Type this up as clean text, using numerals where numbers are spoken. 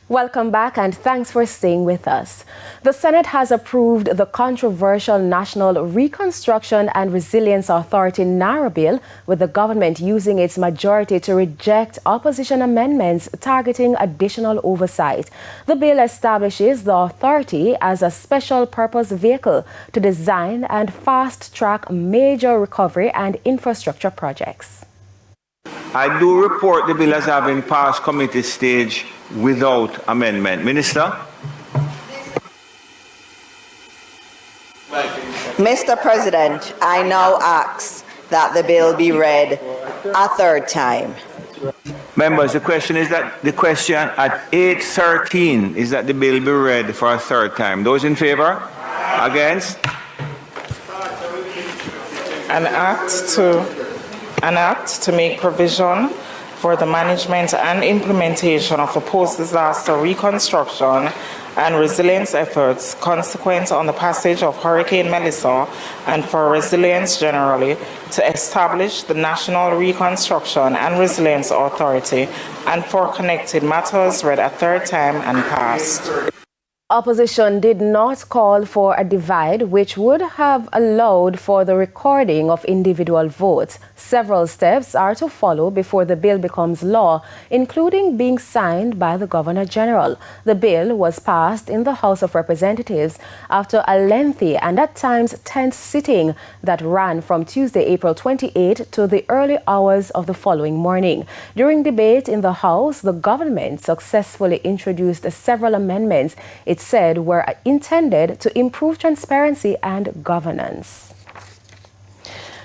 Welcome back and thanks for staying with us. The Senate has approved the controversial National Reconstruction and Resilience Authority NARRA bill, with the government using its majority to reject opposition amendments targeting additional oversight. The bill establishes the authority as a special purpose vehicle to design and fast-track major recovery and infrastructure projects. I do report the bill as having passed committee stage without amendment. Minister? Mr. President, I now ask that the bill be read a third time. Members, the question at 8:13 is that the bill be read for a third time. Those in favor? Against? An act to make provision for the management and implementation of the post-disaster reconstruction and resilience efforts consequent on the passage of Hurricane Melissa and for resilience generally, to establish the National Reconstruction and Resilience Authority and for connected matters read a third time and passed. Opposition did not call for a divide, which would have allowed for the recording of individual votes. Several steps are to follow before the bill becomes law, including being signed by the Governor General. The bill was passed in the House of Representatives after a lengthy and at times tense sitting that ran from Tuesday, April 28 to the early hours of the following morning. During debate in the House, the government successfully introduced several amendments it said were intended to improve transparency and governance.